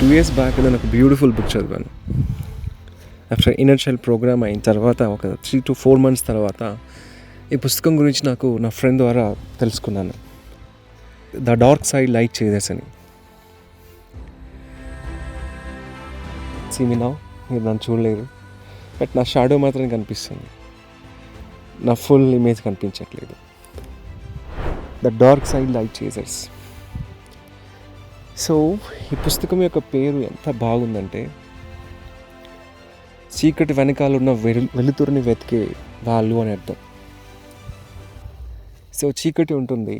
2 years back నేను ఒక beautiful book చదివాను. ఆఫ్టర్ ఇన్నర్ చైల్డ్ ప్రోగ్రామ్ అయిన తర్వాత ఒక 3 to 4 months తర్వాత ఈ పుస్తకం గురించి నాకు నా ఫ్రెండ్ ద్వారా తెలుసుకున్నాను. The dark side light chasers అని. సీ మీ నౌ, మీరు నన్ను చూడలేరు, బట్ నా షాడో మాత్రం కనిపిస్తుంది, నా ఫుల్ ఇమేజ్ కనిపించట్లేదు. The dark side light chasers. So ఈ పుస్తకం యొక్క పేరు ఎంత బాగుందంటే, చీకటి వెనకాల ఉన్న వెలుతురుని వెతికే వాళ్ళు అని అర్థం. సో చీకటి ఉంటుంది,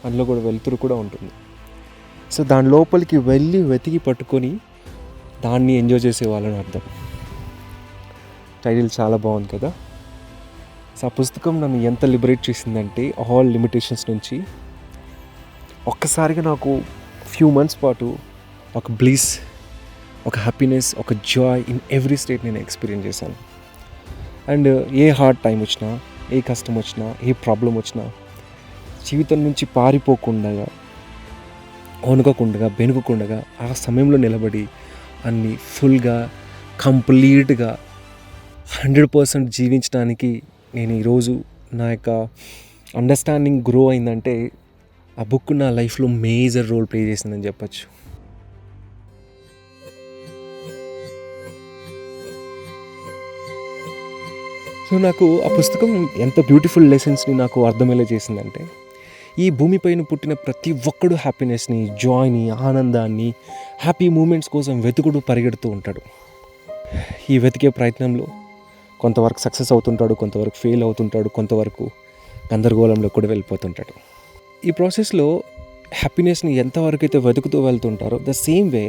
అందులో కూడా వెలుతురు కూడా ఉంటుంది. సో దాని లోపలికి వెళ్ళి వెతికి పట్టుకొని దాన్ని ఎంజాయ్ చేసే వాళ్ళని అర్థం. టైటిల్ చాలా బాగుంది కదా. సో ఆ పుస్తకం నన్ను ఎంత లిబరేట్ చేసిందంటే, ఆల్ లిమిటేషన్స్ నుంచి ఒక్కసారిగా నాకు ఫ్యూ మంత్స్ పాటు ఒక బ్లీస్, ఒక హ్యాపీనెస్, ఒక జాయ్ ఇన్ ఎవ్రీ స్టేట్ నేను ఎక్స్పీరియన్స్ చేశాను. అండ్ ఏ హార్డ్ టైం వచ్చినా, ఏ కష్టం వచ్చినా, ఏ ప్రాబ్లం వచ్చినా జీవితం నుంచి పారిపోకుండా, వణుకకుండా, బెనుకకుండా ఆ సమయంలో నిలబడి అన్ని ఫుల్గా, కంప్లీట్గా 100% జీవించడానికి నేను ఈరోజు నా యొక్క అండర్స్టాండింగ్ గ్రో అయిందంటే ఆ బుక్ నా లైఫ్లో మేజర్ రోల్ ప్లే చేసిందని చెప్పచ్చు. సో నాకు ఆ పుస్తకం ఎంత బ్యూటిఫుల్ లెసన్స్ని నాకు అర్థమయ్యేలా చేసిందంటే, ఈ భూమిపైన పుట్టిన ప్రతి ఒక్కడు హ్యాపీనెస్ని, జాయ్ని, ఆనందాన్ని, హ్యాపీ మూమెంట్స్ కోసం వెతుకుడు పరిగెడుతూ ఉంటాడు. ఈ వెతికే ప్రయత్నంలో కొంతవరకు సక్సెస్ అవుతుంటాడు, కొంతవరకు ఫెయిల్ అవుతుంటాడు, కొంతవరకు గందరగోళంలో కూడా వెళ్ళిపోతుంటాడు. ఈ ప్రాసెస్లో హ్యాపీనెస్ని ఎంతవరకు అయితే వెతుకుతూ వెళ్తుంటారో, ద సేమ్ వే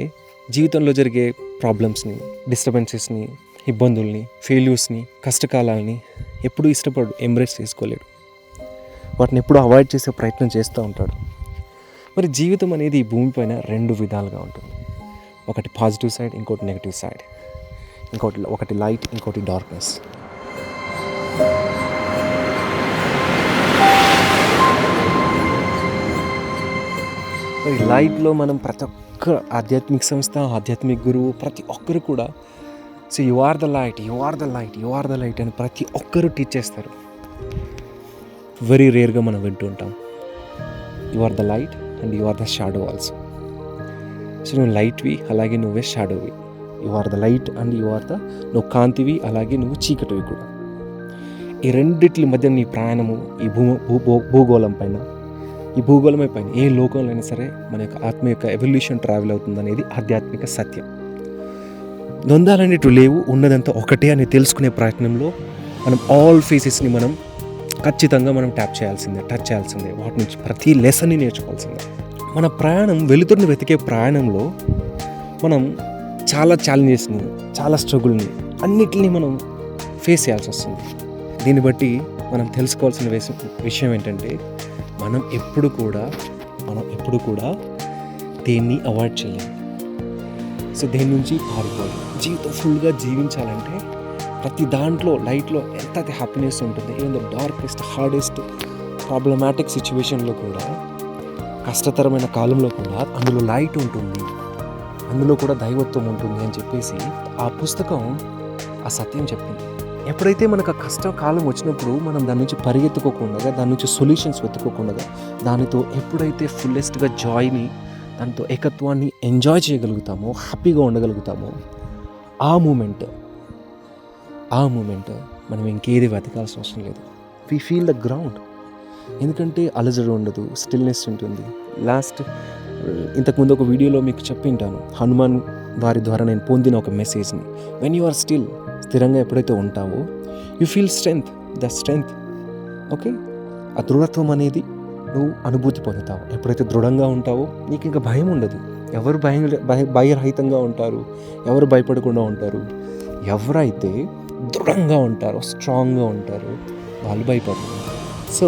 జీవితంలో జరిగే ప్రాబ్లమ్స్ని, డిస్టర్బెన్సెస్ని, ఇబ్బందుల్ని, ఫెయిల్యూర్స్ని, కష్టకాలాలని ఎప్పుడూ ఎంబ్రేస్ చేసుకోలేడు. వాటిని ఎప్పుడూ అవాయిడ్ చేసే ప్రయత్నం చేస్తూ ఉంటాడు. మరి జీవితం అనేది ఈ భూమిపైన 2 విధాలుగా ఉంటుంది. ఒకటి పాజిటివ్ సైడ్, ఇంకోటి నెగిటివ్ సైడ్. ఒకటి లైట్, ఇంకోటి డార్క్నెస్. మరి లైట్లో మనం ప్రతి ఒక్క ఆధ్యాత్మిక సంస్థ, ఆధ్యాత్మిక గురువు, ప్రతి ఒక్కరు కూడా so you are the light, you are the light, you are the light అని ప్రతి ఒక్కరు టీచ్ చేస్తారు. వెరీ రేర్గా మనం వింటూ ఉంటాం you are the light and you are the shadow also. So నువ్వు లైట్వి, అలాగే నువ్వే షాడోవి. You are the light and you are the, నువ్వు కాంతివి, అలాగే నువ్వు చీకటివి కూడా. ఈ రెండిట్ల మధ్య నీ ప్రయాణము ఈ భూగోళం పైన, ఈ భూగోళమే పైన ఏ లోకంలో అయినా సరే మన యొక్క ఆత్మ యొక్క ఎవల్యూషన్ ట్రావెల్ అవుతుంది అనేది ఆధ్యాత్మిక సత్యం. ద్వంద్వాలనేటివి లేవు, ఉన్నదంతా ఒకటే అని తెలుసుకునే ప్రయత్నంలో మనం ఆల్ ఫేసెస్ని మనం ఖచ్చితంగా మనం టచ్ చేయాల్సిందే. వాటి నుంచి ప్రతి లెసన్ని నేర్చుకోవాల్సిందే. మన ప్రయాణం, వెలుతురుని వెతికే ప్రయాణంలో మనం చాలా ఛాలెంజెస్ని, చాలా స్ట్రగుల్ని, అన్నిటిని మనం ఫేస్ చేయాల్సి వస్తుంది. దీన్ని బట్టి మనం తెలుసుకోవాల్సిన విషయం ఏంటంటే, మనం ఎప్పుడు కూడా దేన్ని అవాయిడ్ చేయాలి. సో దేని నుంచి పారిపోవాలి. జీవితం ఫుల్గా జీవించాలంటే ప్రతి దాంట్లో లైట్లో ఎంత హ్యాపీనెస్ ఉంటుంది. Even the darkest, hardest, problematic సిచ్యువేషన్లో కూడా, కష్టతరమైన కాలంలో కూడా అందులో లైట్ ఉంటుంది, అందులో కూడా దైవత్వం ఉంటుంది అని చెప్పేసి ఆ పుస్తకం ఆ సత్యం చెప్పింది. ఎప్పుడైతే మనకు ఆ కష్టకాలం వచ్చినప్పుడు మనం దాని నుంచి పరిగెత్తుకోకుండా, దాని నుంచి సొల్యూషన్స్ వెతుక్కోకుండా, దానితో ఎప్పుడైతే ఫుల్లెస్ట్గా జాయ్ని, దాంతో ఏకత్వాన్ని ఎంజాయ్ చేయగలుగుతామో, హ్యాపీగా ఉండగలుగుతామో, ఆ మూమెంట్ మనం ఇంకేది వెతకాల్సిన అవసరం లేదు. We feel the ground. ఎందుకంటే అలజడి ఉండదు, స్టిల్నెస్ ఉంటుంది. ఇంతకుముందు ఒక వీడియోలో మీకు చెప్పింటాను, హనుమాన్ వారి ద్వారా నేను పొందిన ఒక మెసేజ్ని. వెన్ యు ఆర్ స్టిల్, స్థిరంగా ఎప్పుడైతే ఉంటావో, you feel the strength. Okay, ఆ దృఢత్వం అనేది నువ్వు అనుభూతి పొందుతావు. ఎప్పుడైతే దృఢంగా ఉంటావో నీకు ఇంకా భయం ఉండదు. ఎవరు భయరహితంగా ఉంటారు, ఎవరు భయపడకుండా ఉంటారు? ఎవరైతే దృఢంగా ఉంటారో, స్ట్రాంగ్గా ఉంటారో వాళ్ళు భయపడరు. సో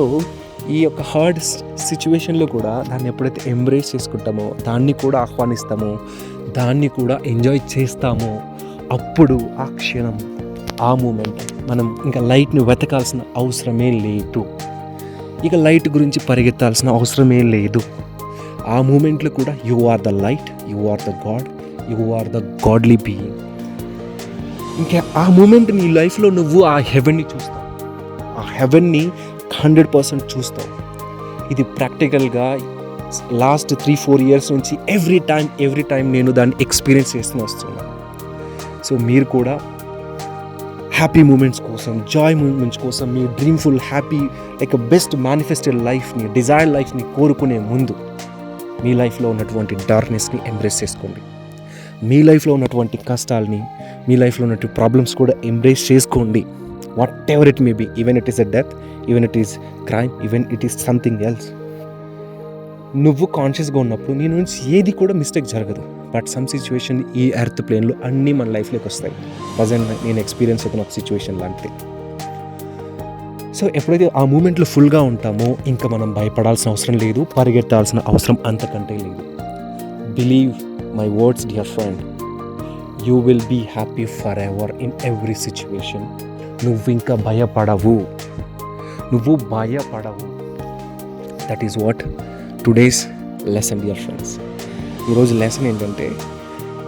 ఈ యొక్క హార్డ్ సిచ్యువేషన్లో కూడా దాన్ని ఎప్పుడైతే ఎంబ్రేస్ చేసుకుంటామో, దాన్ని కూడా ఆహ్వానిస్తామో, దాన్ని కూడా ఎంజాయ్ చేస్తామో, అప్పుడు ఆ క్షణం, ఆ మూమెంట్ మనం ఇంకా లైట్ని వెతకాల్సిన అవసరమే లేదు. ఇక లైట్ గురించి పరిగెత్తాల్సిన అవసరమే లేదు. ఆ మూమెంట్లో కూడా you are the light, you are the god, you are the godly being. ఇంకా ఆ మూమెంట్ నీ లైఫ్లో నువ్వు ఆ హెవెన్ని చూస్తావు, ఆ హెవెన్ని 100% చూస్తావు. ఇది ప్రాక్టికల్గా లాస్ట్ 3-4 ఇయర్స్ నుంచి ఎవ్రీ టైం నేను దాన్ని ఎక్స్పీరియన్స్ చేస్తూ వస్తున్నాను. సో మీరు కూడా హ్యాపీ మూమెంట్స్ కోసం, జాయ్ మూమెంట్స్ కోసం, మీ డ్రీమ్ఫుల్ హ్యాపీ లైక్ బెస్ట్ మేనిఫెస్టెడ్ లైఫ్ని, డిజైర్ లైఫ్ని కోరుకునే ముందు మీ లైఫ్లో ఉన్నటువంటి డార్క్నెస్ని ఎంబ్రేస్ చేసుకోండి. మీ లైఫ్లో ఉన్నటువంటి కష్టాలని, మీ లైఫ్లో ఉన్నటువంటి ప్రాబ్లమ్స్ కూడా ఎంబ్రేస్ చేసుకోండి. Whatever it may be, even it is a death, even it is crime, even it is something else. నువ్వు కాన్షియస్గా ఉన్నప్పుడు నీ నుంచి ఏది కూడా మిస్టేక్ జరగదు. బట్ సమ్ సిచ్యువేషన్ ఈ ఎర్త్ ప్లేన్లో అన్నీ మన లైఫ్లోకి వస్తాయి. ప్రజెంట్ నేను ఎక్స్పీరియన్స్ అవుతున్న ఒక సిచ్యువేషన్ లాంటిది. సో ఎప్పుడైతే ఆ మూమెంట్లో ఫుల్గా ఉంటామో ఇంకా మనం భయపడాల్సిన అవసరం లేదు, పరిగెత్తాల్సిన అవసరం అంతకంటే లేదు. Believe my words dear friend, you will be happy forever in every situation. నువ్వు ఇంకా భయపడవు. That is what today's lesson dear friends. ఈరోజు లెసన్ ఏంటంటే,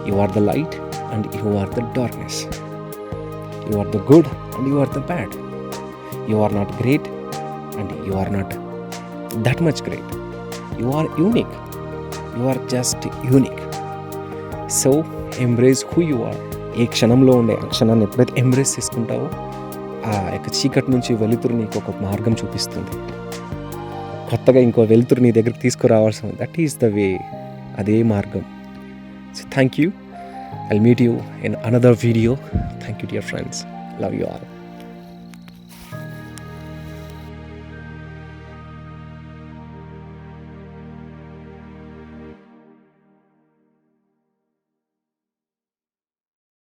you are the light and you are the darkness. You are the good and you are the bad. You are not great and you are not that much great. You are unique. You are just unique. So embrace who you are. ఏ క్షణంలో ఉండే ఆ క్షణాన్ని ఎప్పుడైతే embrace చేసుకుంటావో ఆ యొక్క చీకటి నుంచి వెలుతురు నీకు ఒక మార్గం చూపిస్తుంది. కొత్తగా ఇంకో వెలుతురు నీ దగ్గరికి తీసుకురావాల్సింది. That is the way. అదే మార్గం. So thank you. I'll meet you in another video. Thank you dear friends. Love you all.